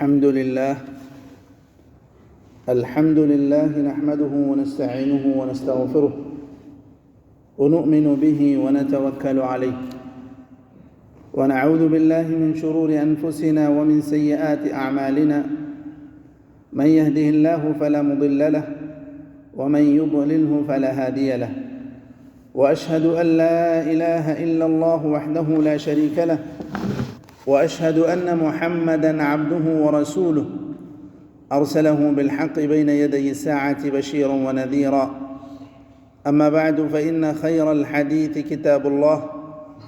الحمد لله نحمده ونستعينه ونستغفره ونؤمن به ونتوكل عليه ونعوذ بالله من شرور أنفسنا ومن سيئات أعمالنا. من يهده الله فلا مضل له ومن يضلله فلا هادي له، وأشهد أن لا إله إلا الله وحده لا شريك له، وأشهد أن محمدًا عبده ورسوله أرسله بالحق بين يدي الساعة بشيرا ونذيرا. أما بعد، فإن خير الحديث كتاب الله،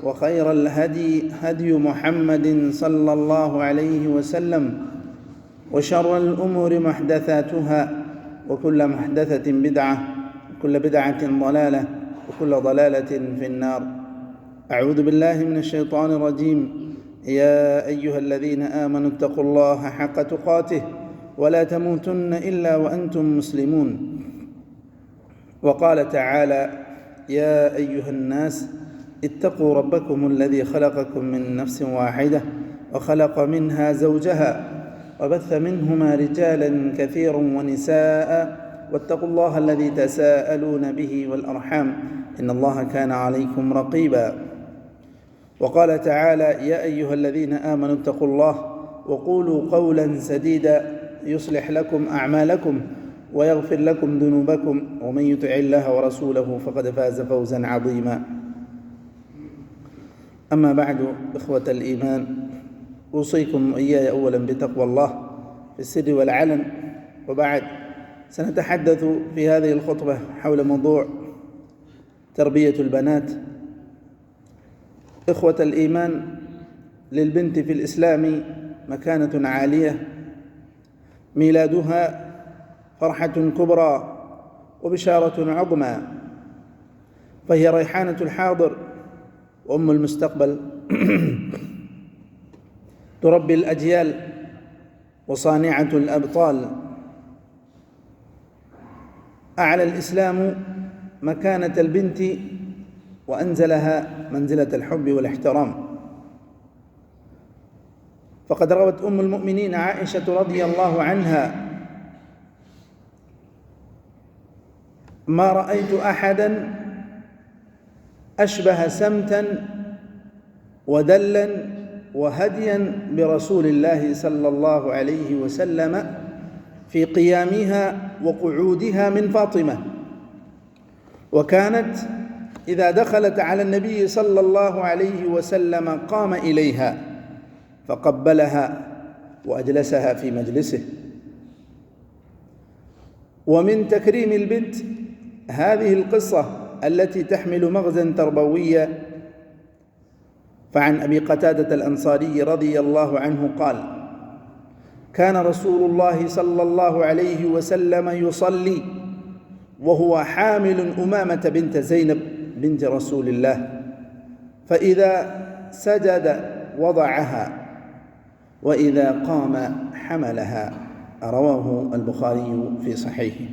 وخير الهدي هدي محمد صلى الله عليه وسلم، وشر الأمور محدثاتها، وكل محدثة بدعة، وكل بدعة ضلالة، وكل ضلالة في النار. أعوذ بالله من الشيطان الرجيم. يا أيها الذين آمنوا اتقوا الله حق تقاته ولا تموتن إلا وأنتم مسلمون. وقال تعالى: يا أيها الناس اتقوا ربكم الذي خلقكم من نفس واحدة وخلق منها زوجها وبث منهما رجالا كثيرا ونساء، واتقوا الله الذي تساءلون به والأرحام إن الله كان عليكم رقيبا. وقال تعالى: يا أيها الذين آمنوا اتقوا الله وقولوا قولا سديدا يصلح لكم أعمالكم ويغفر لكم ذنوبكم، ومن يطع الله ورسوله فقد فاز فوزا عظيما. أما بعد، إخوة الإيمان، أوصيكم وإياي أولا بتقوى الله في السر والعلن. وبعد، سنتحدث في هذه الخطبة حول موضوع تربية البنات. إخوة الإيمان، للبنت في الإسلام مكانة عالية، ميلادها فرحة كبرى وبشارة عظمى، فهي ريحانة الحاضر وأم المستقبل. تربي الأجيال وصانعة الأبطال. أعلى الإسلام مكانة البنت وأنزلها منزلة الحب والاحترام، فقد روت أم المؤمنين عائشة رضي الله عنها: ما رأيت أحدا أشبه سمتا ودلا وهديا برسول الله صلى الله عليه وسلم في قيامها وقعودها من فاطمة. وكانت إذا دخلت على النبي صلى الله عليه وسلم قام إليها فقبلها وأجلسها في مجلسه. ومن تكريم البنت هذه القصة التي تحمل مغزى تربويا، فعن أبي قتادة الأنصاري رضي الله عنه قال: كان رسول الله صلى الله عليه وسلم يصلي وهو حامل أمامة بنت زينب بنت رسول الله، فإذا سجد وضعها، وإذا قام حملها. رواه البخاري في صحيحه.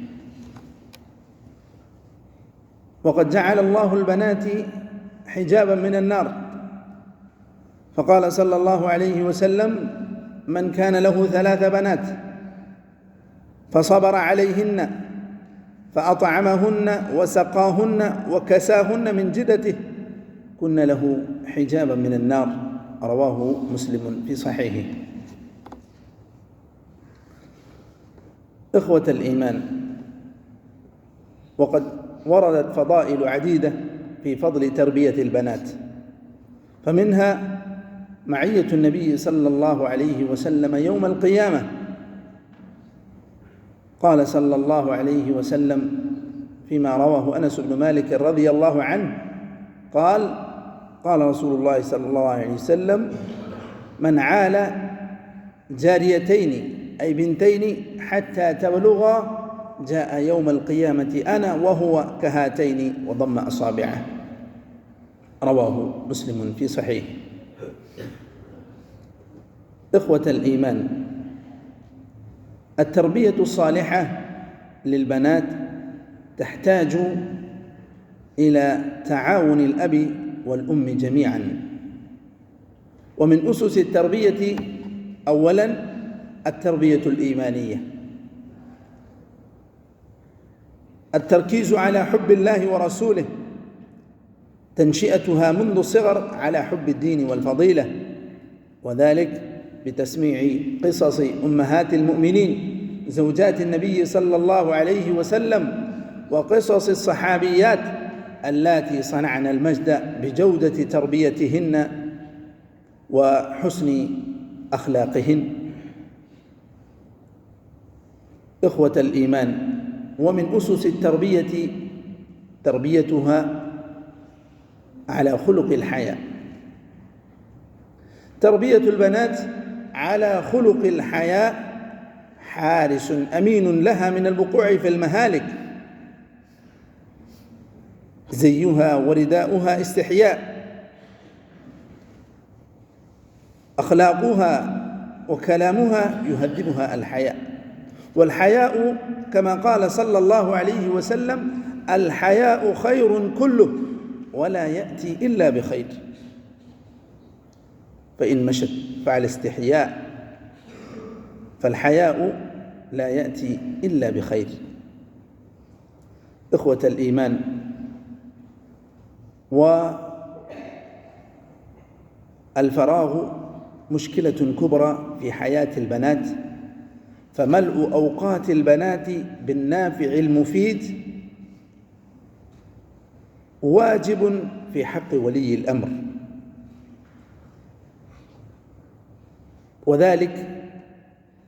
وقد جعل الله البنات حجابا من النار، فقال صلى الله عليه وسلم: من كان له 3 بنات فصبر عليهن فأطعمهن وسقاهن وكساهن من جدته كن له حجابا من النار. رواه مسلم في صحيحه. إخوة الإيمان، وقد وردت فضائل عديدة في فضل تربية البنات، فمنها معية النبي صلى الله عليه وسلم يوم القيامة. قال صلى الله عليه وسلم فيما رواه أنس بن مالك رضي الله عنه قال: قال رسول الله صلى الله عليه وسلم: من عال جاريتين أي بنتين حتى تبلغا جاء يوم القيامة أنا وهو كهاتين، وضم أصابعه. رواه مسلم في صحيح. إخوة الإيمان، التربية الصالحة للبنات تحتاج إلى تعاون الأب والأم جميعا. ومن أسس التربية أولا التربية الإيمانية، التركيز على حب الله ورسوله، تنشئتها منذ الصغر على حب الدين والفضيلة، وذلك بتسميع قصص أمهات المؤمنين زوجات النبي صلى الله عليه وسلم، وقصص الصحابيات اللاتي صنعن المجد بجودة تربيتهن وحسن أخلاقهن. إخوة الإيمان، ومن أسس التربية تربيتها على خلق الحياء. تربية البنات على خلق الحياء حارس أمين لها من الوقوع في المهالك. زيها ورداؤها استحياء، أخلاقها وكلامها يهذبها الحياء. والحياء كما قال صلى الله عليه وسلم: الحياء خير كله ولا يأتي إلا بخير، فإن مشت فعلى استحياء، فالحياء لا يأتي إلا بخير. إخوة الإيمان، والفراغ مشكلة كبرى في حياة البنات، فملء أوقات البنات بالنافع المفيد واجب في حق ولي الأمر، وذلك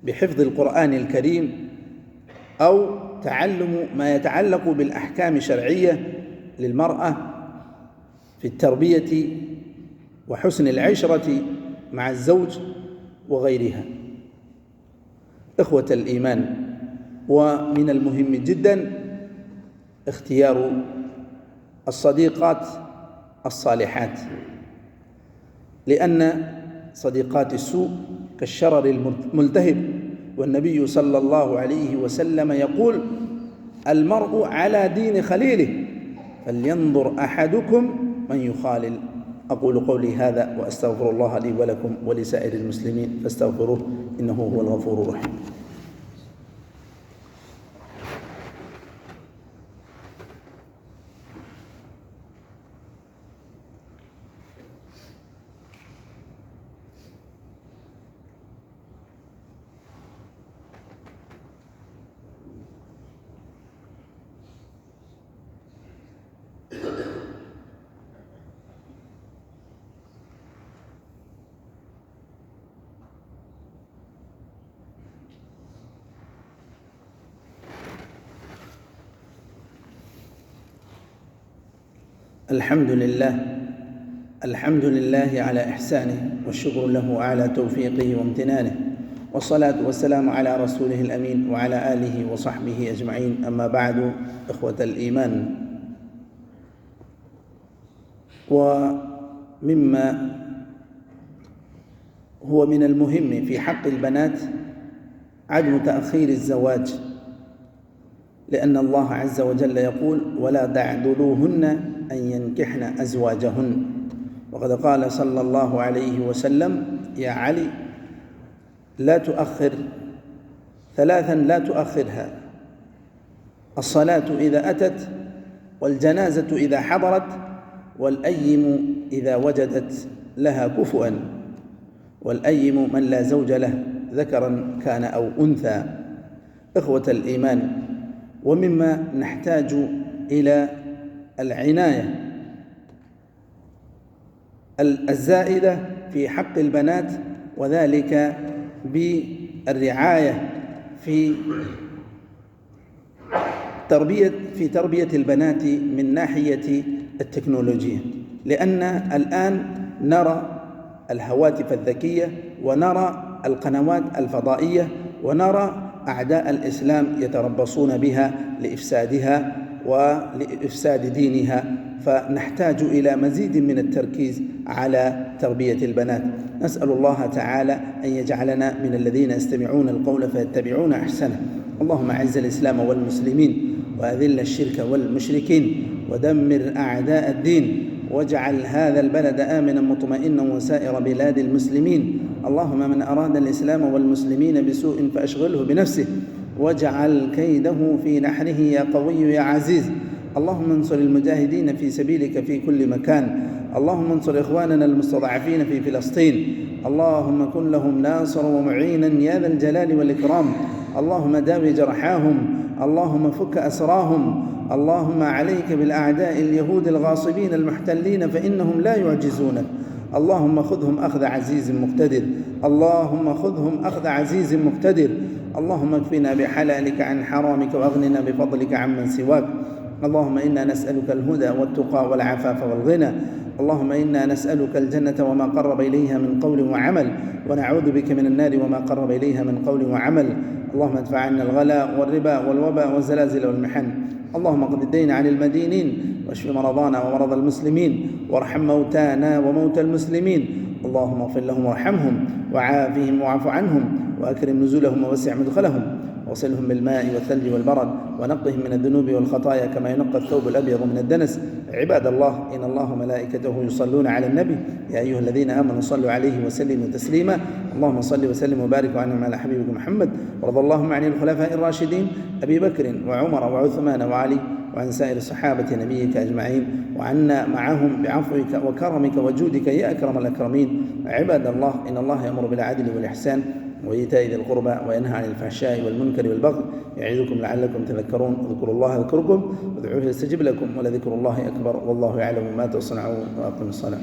بحفظ القرآن الكريم أو تعلم ما يتعلق بالأحكام الشرعية للمرأة في التربية وحسن العشرة مع الزوج وغيرها. إخوة الإيمان، ومن المهم جدا اختيار الصديقات الصالحات، لأن صديقات السوء كالشرر الملتهب، والنبي صلى الله عليه وسلم يقول: المرء على دين خليله فلينظر أحدكم من يخالل. أقول قولي هذا وأستغفر الله لي ولكم ولسائر المسلمين فاستغفروه إنه هو الغفور الرحيم. الحمد لله على إحسانه، والشكر له على توفيقه وامتنانه، والصلاة والسلام على رسوله الأمين وعلى آله وصحبه أجمعين. أما بعد، إخوة الإيمان، ومما هو من المهم في حق البنات عدم تأخير الزواج، لأن الله عز وجل يقول: ولا تعضلوهن أن ينكحن أزواجهن. وقد قال صلى الله عليه وسلم: يا علي، لا تؤخر ثلاثا لا تؤخرها: الصلاة إذا أتت، والجنازة إذا حضرت، والأيم إذا وجدت لها كفوا. والأيم من لا زوج له ذكرا كان أو أنثى. إخوة الإيمان، ومما نحتاج إلى العناية الزائدة في حق البنات، وذلك بالرعاية في تربية البنات من ناحية التكنولوجيا، لأن الآن نرى الهواتف الذكية، ونرى القنوات الفضائية، ونرى أعداء الإسلام يتربصون بها لإفسادها ولإفساد دينها، فنحتاج إلى مزيد من التركيز على تربية البنات. نسأل الله تعالى أن يجعلنا من الذين يستمعون القول فيتبعون أحسنه. اللهم أعز الإسلام والمسلمين، وأذل الشرك والمشركين، ودمر أعداء الدين، واجعل هذا البلد آمنا مطمئنا وسائر بلاد المسلمين. اللهم من أراد الإسلام والمسلمين بسوء فأشغله بنفسه واجعل كيده في نحره يا قوي يا عزيز. اللهم انصر المجاهدين في سبيلك في كل مكان. اللهم انصر إخواننا المستضعفين في فلسطين. اللهم كن لهم ناصرا ومعينا يا ذا الجلال والإكرام. اللهم داوي جرحاهم. اللهم فك أسراهم. اللهم عليك بالأعداء اليهود الغاصبين المحتلين فإنهم لا يعجزونك. اللهم خذهم أخذ عزيز مقتدر. اللهم خذهم أخذ عزيز مقتدر. اللهم اكفنا بحلالك عن حرامك وأغننا بفضلك عمن سواك. اللهم إنا نسألك الهدى والتقى والعفاف والغنى. اللهم إنا نسألك الجنة وما قرب إليها من قول وعمل، ونعوذ بك من النار وما قرب إليها من قول وعمل. اللهم ادفع عنا الغلاء والربا والوباء والزلازل والمحن. اللهم اقض الدين عن المدينين واشف مرضانا ومرضى المسلمين وارحم موتانا وموتى المسلمين. اللهم اغفر لهم وارحمهم وعافهم واعف عنهم وأكرم نزولهم ووسع مدخلهم وصلهم بالماء والثلج والبرد ونقهم من الذنوب والخطايا كما ينقى الثوب الأبيض من الدنس. عباد الله، إن الله وملائكته يصلون على النبي يا أيها الذين آمنوا صلوا عليه وسلموا تسليما. اللهم صل وسلم وبارك وأنعم على حبيبك محمد. ورضى اللهم عن الخلفاء الراشدين أبي بكر وعمر وعثمان وعلي وعن سائر صحابة نبيك أجمعين وعنا معهم بعفوك وكرمك وجودك يا أكرم الأكرمين. عباد الله، إن الله يأمر بالعدل والإحسان وإيتاء ذي القربى وينهى عن الفحشاء والمنكر والبغي يعظكم لعلكم تذكرون. اذكروا الله يذكركم وادعوه يستجب لكم ولذكر الله أكبر والله يعلم ما تصنعون. وأقم الصلاة.